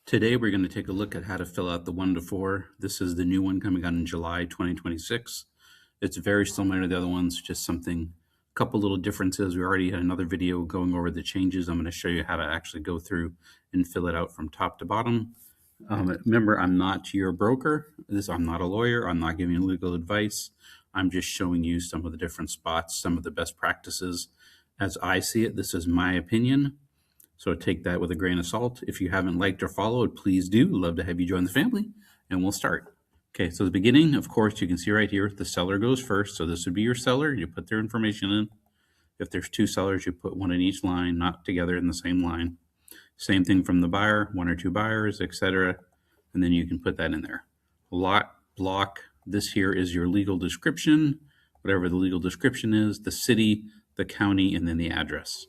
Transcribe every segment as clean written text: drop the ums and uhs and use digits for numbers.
Today, we're going to take a look at how to fill out the 1 to 4. This is the new one coming out in July 2026. It's very similar to the other ones, just something, a couple little differences. We already had another video going over the changes. I'm going to show you how to actually go through and fill it out from top to bottom. Remember, I'm not your broker. I'm not a lawyer. I'm not giving you legal advice. I'm just showing you some of the different spots, some of the best practices as I see it. This is my opinion. So take that with a grain of salt. If you haven't liked or followed, please do. Love to have you join the family, and we'll start. Okay, so the beginning, of course, you can see right here, the seller goes first. So this would be your seller. You put their information in. If there's two sellers, you put one in each line, not together in the same line. Same thing from the buyer, one or two buyers, etc. And then you can put that in there. Lot, block, this here is your legal description, whatever the legal description is, the city, the county, and then the address.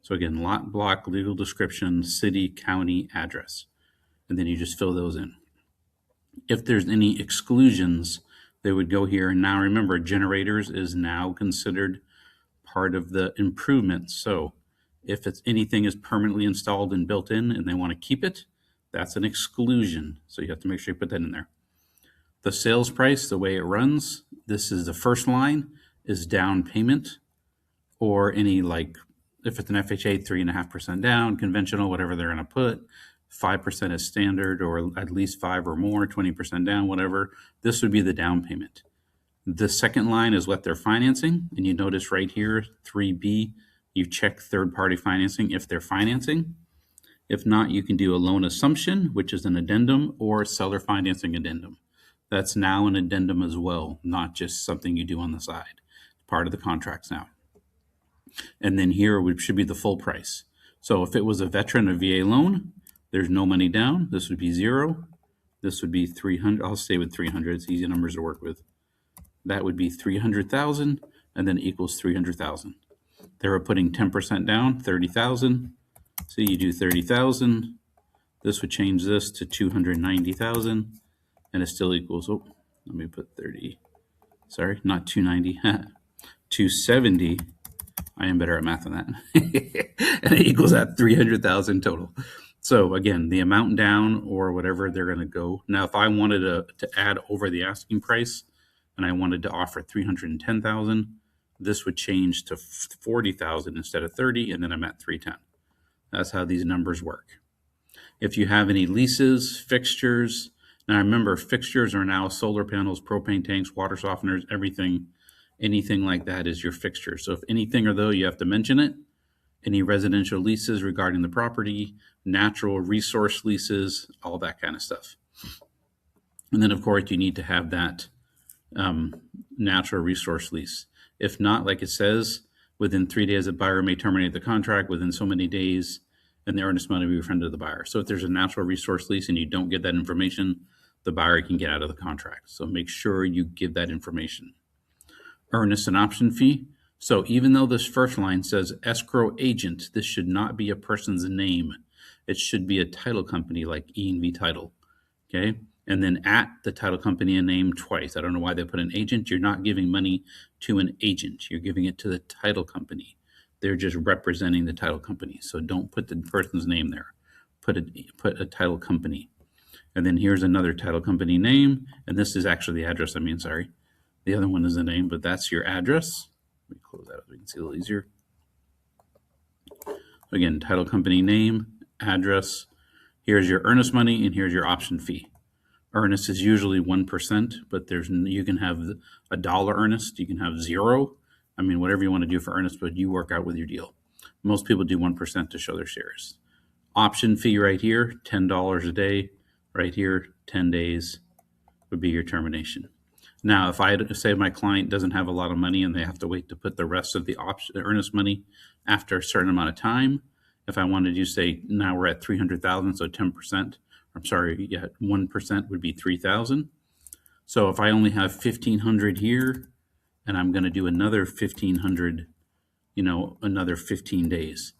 So again, lot, block, legal description, city, county, address. And then you just fill those in. If there's any exclusions, they would go here. And now remember, generators is now considered part of the improvements. So if anything is permanently installed and built in and they want to keep it, that's an exclusion. So you have to make sure you put that in there. The sales price, the way it runs, this is the first line, is down payment, or any, like, if it's an FHA, 3.5% down, conventional, whatever they're going to put, 5% is standard, or at least 5 or more, 20% down, whatever. This would be the down payment. The second line is what they're financing. And you notice right here, 3B, you check third-party financing if they're financing. If not, you can do a loan assumption, which is an addendum, or seller financing addendum. That's now an addendum as well, not just something you do on the side. It's part of the contracts now. And then here should be the full price. So if it was a veteran or VA loan, there's no money down. This would be 0. This would be 300. I'll stay with 300. It's easy numbers to work with. That would be 300,000, and then equals 300,000. They were putting 10% down, 30,000. So you do 30,000. This would change this to 290,000, and it still equals. Oh, let me put 30. Sorry, not 290. 270. I am better at math than that. And it equals that 300,000 total. So again, the amount down or whatever they're going to go. Now, if I wanted to add over the asking price and I wanted to offer 310,000, this would change to 40,000 instead of 30, and then I'm at 310. That's how these numbers work. If you have any leases, fixtures, now remember, fixtures are now solar panels, propane tanks, water softeners, everything. Anything like that is your fixture. So if anything or though, you have to mention it. Any residential leases regarding the property, natural resource leases, all that kind of stuff. And then, of course, you need to have that natural resource lease. If not, like it says, within 3 days, a buyer may terminate the contract within so many days, and the earnest money will be refunded to the buyer. So if there's a natural resource lease and you don't get that information, the buyer can get out of the contract. So make sure you give that information. Earnest and option fee. So even though this first line says escrow agent, this should not be a person's name. It should be a title company like E&V Title. Okay. And then at the title company and name twice. I don't know why they put an agent. You're not giving money to an agent. You're giving it to the title company. They're just representing the title company. So don't put the person's name there. Put a title company. And then here's another title company name. And this is actually the address. Sorry. The other one is the name, but that's your address. Let me close that so we can see a little easier. Again, title company name, address. Here's your earnest money, and here's your option fee. Earnest is usually 1%, but you can have $1 earnest. You can have 0. Whatever you want to do for earnest, but you work out with your deal. Most people do 1% to show their shares. Option fee right here, $10 a day. Right here, 10 days would be your termination. Now, if I had to say my client doesn't have a lot of money and they have to wait to put the rest of the earnest money after a certain amount of time, if I wanted to say now we're at 300,000, so 10%, 1% would be 3,000. So if I only have 1,500 here and I'm going to do another 1,500, another 15 days,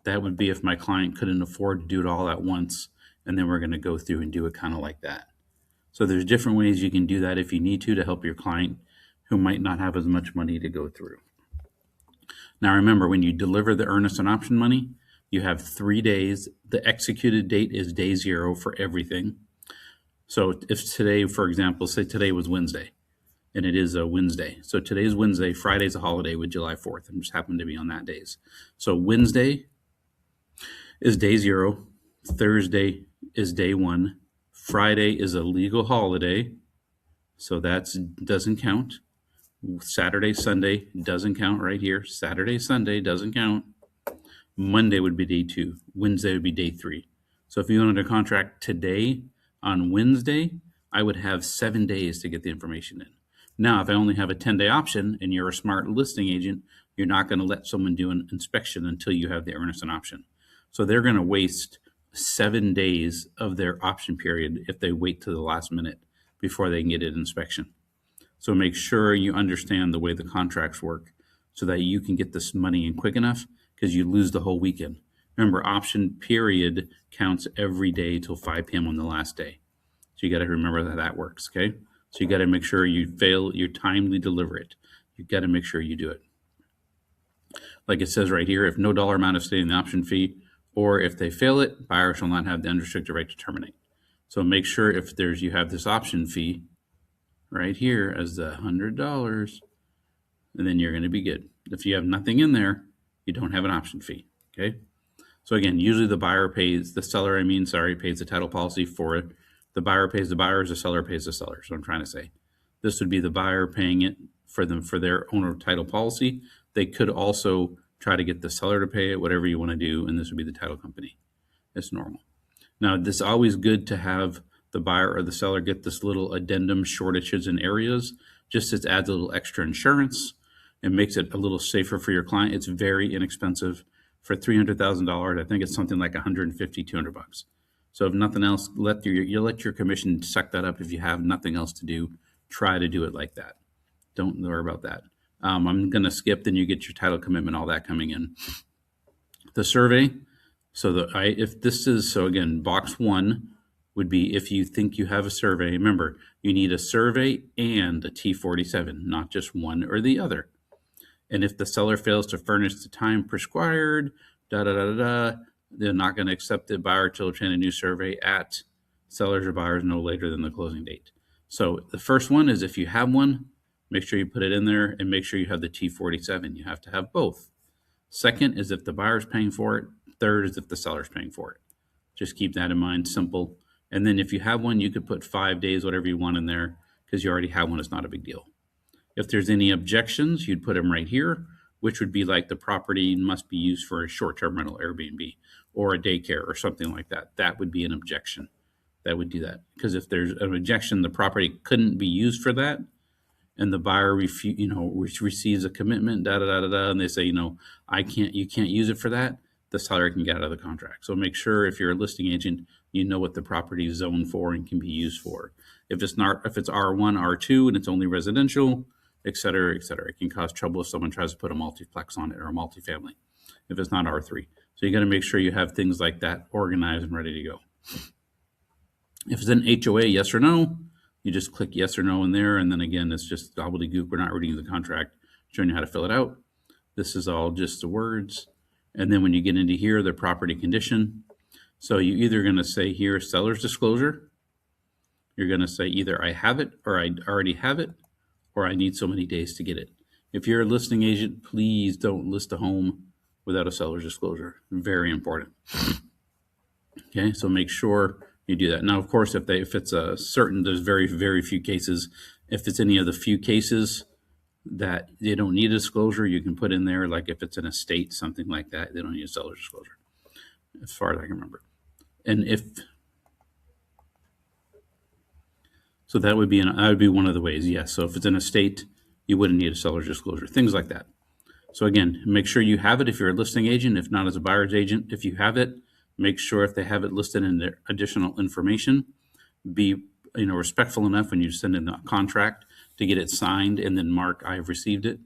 that would be if my client couldn't afford to do it all at once. And then we're going to go through and do it kind of like that. So there's different ways you can do that if you need to help your client who might not have as much money to go through. Now remember, when you deliver the earnest and option money, You have 3 days. The executed date is day 0 for everything. So if today, for example, say today was Wednesday, and it is a Wednesday. So today's Wednesday, Friday's a holiday with July 4th, and just happened to be on that days. So Wednesday is day 0, Thursday is day 1, Friday is a legal holiday, so that doesn't count. Saturday, Sunday doesn't count right here. Saturday, Sunday doesn't count. Monday would be day 2. Wednesday would be day 3. So if you wanted a contract today on Wednesday, I would have 7 days to get the information in. Now, if I only have a 10-day option and you're a smart listing agent, you're not going to let someone do an inspection until you have the earnest and option. So they're going to waste 7 days of their option period if they wait to the last minute before they can get an inspection. So make sure you understand the way the contracts work so that you can get this money in quick enough, because you lose the whole weekend. Remember, option period counts every day till 5 p.m. on the last day. So you got to remember that that works, okay? So you got to make sure you timely deliver it. You got to make sure you do it. Like it says right here, if no dollar amount is stated in the option fee, or if they fail it, buyer shall not have the unrestricted right to terminate. So make sure if you have this option fee right here as the $100, and then you're going to be good. If you have nothing in there, you don't have an option fee, okay? So again, usually the seller pays the title policy for it. The buyer pays the buyers, the seller pays the seller. So I'm trying to say, this would be the buyer paying it for their owner title policy. They could also try to get the seller to pay it, whatever you want to do, and this would be the title company. It's normal. Now, it's always good to have the buyer or the seller get this little addendum, shortages in areas, just as adds a little extra insurance. It makes it a little safer for your client. It's very inexpensive. For $300,000, I think it's something like $150, $200. So if nothing else, let your commission suck that up. If you have nothing else to do, try to do it like that. Don't worry about that. I'm going to skip, then you get your title commitment, all that coming in. The survey. So again, box 1 would be if you think you have a survey. Remember, you need a survey and a T47, not just one or the other. And if the seller fails to furnish the time prescribed, they're not going to accept the buyer to obtain a new survey at sellers or buyers no later than the closing date. So the first one is if you have one, make sure you put it in there, and make sure you have the T47. You have to have both. Second is if the buyer's paying for it. Third is if the seller's paying for it. Just keep that in mind, simple. And then if you have one, you could put 5 days, whatever you want in there, because you already have one. It's not a big deal. If there's any objections, you'd put them right here, which would be like the property must be used for a short-term rental, Airbnb, or a daycare or something like that. That would be an objection. That would do that. Because if there's an objection, the property couldn't be used for that, and the buyer receives a commitment, and they say, you can't use it for that, the seller can get out of the contract. So make sure if you're a listing agent, you know what the property is zoned for and can be used for. If it's R1, R2, and it's only residential, et cetera, it can cause trouble if someone tries to put a multiplex on it or a multifamily if it's not R3. So you got to make sure you have things like that organized and ready to go. If it's an HOA, yes or no, you just click yes or no in there, and then again, it's just gobbledygook. We're not reading the contract, showing you how to fill it out. This is all just the words. And then when you get into here, the property condition. So you're either going to say here, seller's disclosure. You're going to say either I have it, or I already have it, or I need so many days to get it. If you're a listing agent, please don't list a home without a seller's disclosure. Very important. Okay, so make sure you do that. Now, of course, if it's a certain, there's very, very few cases. If it's any of the few cases that they don't need a disclosure, you can put in there, like if it's an estate, something like that, they don't need a seller's disclosure, as far as I can remember. And so that would be one of the ways, yes. So if it's an estate, you wouldn't need a seller's disclosure, things like that. So again, make sure you have it if you're a listing agent, if not as a buyer's agent. If you have it, make sure if they have it listed in their additional information, be respectful enough when you send in the contract to get it signed and then mark I've received it.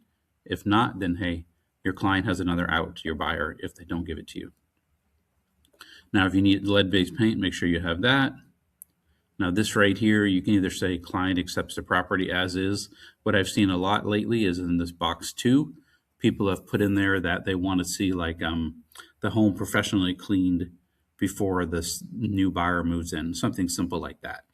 If not, then hey, your client has another out to your buyer if they don't give it to you. Now, if you need lead-based paint, make sure you have that. Now, this right here, you can either say client accepts the property as is. What I've seen a lot lately is in this box 2, people have put in there that they want to see like the home professionally cleaned before this new buyer moves in, something simple like that.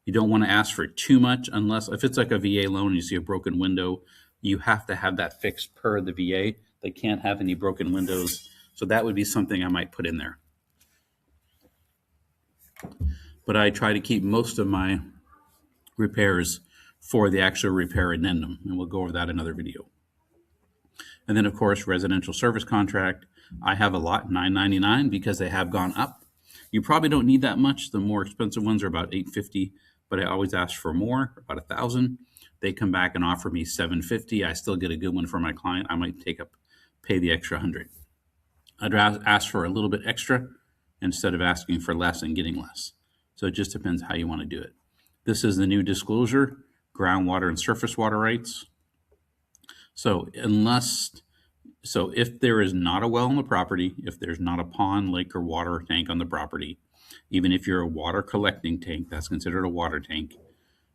You don't want to ask for too much unless if it's like a VA loan and you see a broken window, you have to have that fixed per the VA. They can't have any broken windows. So that would be something I might put in there. But I try to keep most of my repairs for the actual repair addendum, and we'll go over that in another video. And then, of course, residential service contract. I have a lot, $9.99, because they have gone up. You probably don't need that much. The more expensive ones are about $8.50, but I always ask for more, about $1,000. They come back and offer me $750. I still get a good one for my client. I might pay the extra $100. I'd ask for a little bit extra instead of asking for less and getting less. So it just depends how you want to do it. This is the new disclosure, groundwater and surface water rights. So if there is not a well on the property, if there's not a pond, lake, or water tank on the property, even if you're a water collecting tank, that's considered a water tank.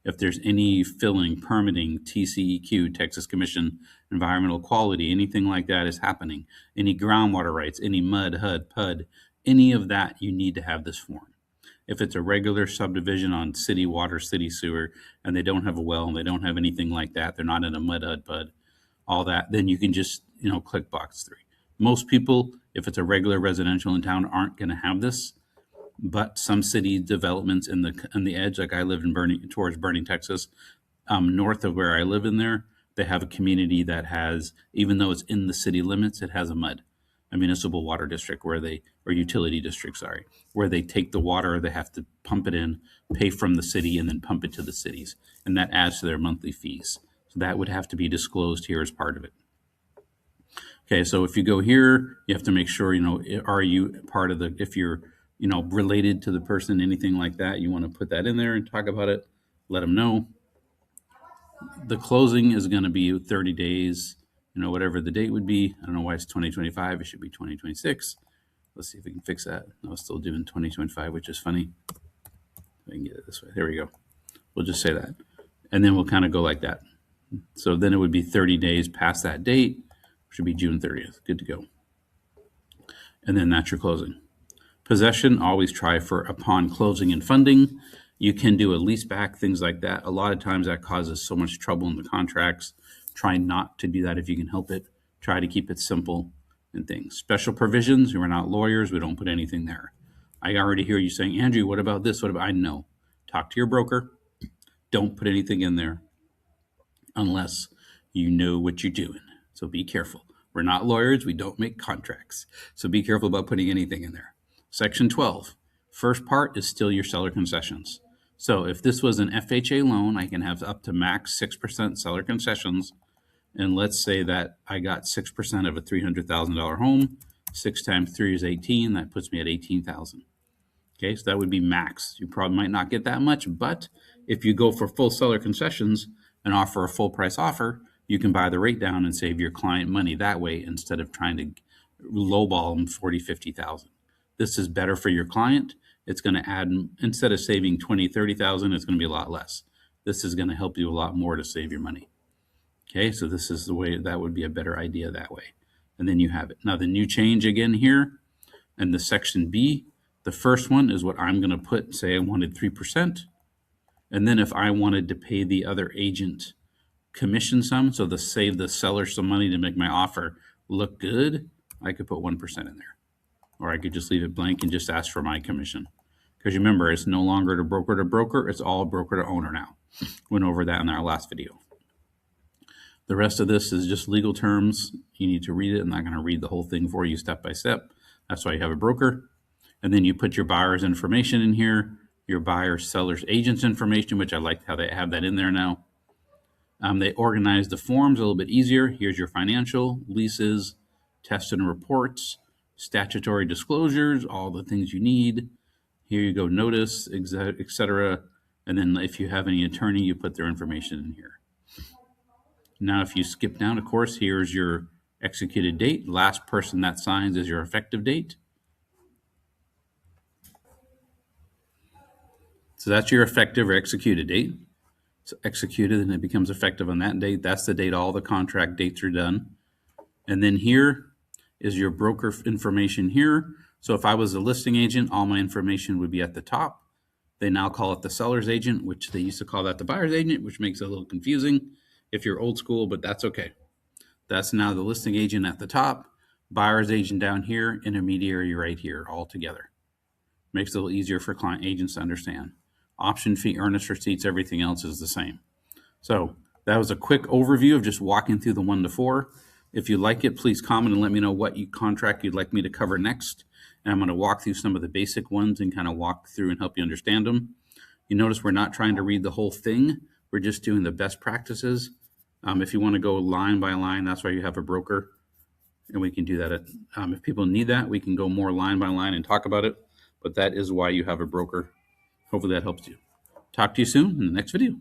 If there's any filling, permitting, TCEQ, Texas Commission, environmental quality, anything like that is happening, any groundwater rights, any mud, HUD, PUD, any of that, you need to have this form. If it's a regular subdivision on city water, city sewer, and they don't have a well and they don't have anything like that, they're not in a mud, HUD, PUD, all that, then you can just, click box 3. Most people, if it's a regular residential in town, aren't going to have this. But some city developments in the edge, like I live in towards Burning, Texas, north of where I live in there, they have a community that has, even though it's in the city limits, it has a municipal water district or utility district, where they take the water, they have to pump it in, pay from the city, and then pump it to the cities. And that adds to their monthly fees. So that would have to be disclosed here as part of it. Okay, so if you go here, you have to make sure, are you part of if you're, related to the person, anything like that, you want to put that in there and talk about it, let them know. The closing is going to be 30 days, whatever the date would be. I don't know why it's 2025. It should be 2026. Let's see if we can fix that. I was still doing 2025, which is funny. I can get it this way. There we go. We'll just say that. And then we'll kind of go like that. So then it would be 30 days past that date, which would be June 30th. Good to go. And then that's your closing. Possession, always try for upon closing and funding. You can do a lease back, things like that. A lot of times that causes so much trouble in the contracts. Try not to do that if you can help it. Try to keep it simple and things. Special provisions, we're not lawyers. We don't put anything there. I already hear you saying, Andrew, what about this? What about, I know. Talk to your broker. Don't put anything in there unless you know what you're doing. So be careful. We're not lawyers. We don't make contracts. So be careful about putting anything in there. Section 12. First part is still your seller concessions. So if this was an FHA loan, I can have up to max 6% seller concessions. And let's say that I got 6% of a $300,000 home. 6 times 3 is 18. That puts me at $18,000. Okay, so that would be max. You probably might not get that much, but if you go for full seller concessions and offer a full price offer, you can buy the rate down and save your client money that way instead of trying to lowball them 40, 50,000. This is better for your client. It's going to add, instead of saving 20, 30,000, it's going to be a lot less. This is going to help you a lot more to save your money. Okay, so this is the way that would be a better idea that way. And then you have it. Now the new change again here, and the section B, the first one is what I'm going to put, say I wanted 3%. And then if I wanted to pay the other agent commission some, so to save the seller some money to make my offer look good, I could put 1% in there. Or I could just leave it blank and just ask for my commission. Because remember, it's no longer to broker, it's all broker to owner now. Went over that in our last video. The rest of this is just legal terms. You need to read it. I'm not going to read the whole thing for you step by step. That's why you have a broker. And then you put your buyer's information in here, your buyer, seller's agent's information, which I like how they have that in there now. They organize the forms a little bit easier. Here's your financial, leases, test and reports, statutory disclosures, all the things you need. Here you go, notice, etc. And then if you have any attorney, you put their information in here. Now, if you skip down, of course, here's your executed date. Last person that signs is your effective date. So that's your effective or executed date. So executed, and it becomes effective on that date. That's the date all the contract dates are done. And then here is your broker information here. So if I was a listing agent, all my information would be at the top. They now call it the seller's agent, which they used to call that the buyer's agent, which makes it a little confusing if you're old school, but that's okay. That's now the listing agent at the top, buyer's agent down here, intermediary right here, all together. Makes it a little easier for client agents to understand. Option fee, earnest receipts, everything else is the same. So that was a quick overview of just walking through the 1 to 4. If you like it, please comment and let me know what contract you'd like me to cover next. And I'm going to walk through some of the basic ones and kind of walk through and help you understand them. You notice we're not trying to read the whole thing. We're just doing the best practices. If you want to go line by line, that's why you have a broker. And we can do that. If people need that, we can go more line by line and talk about it. But that is why you have a broker. Hopefully that helps you. Talk to you soon in the next video.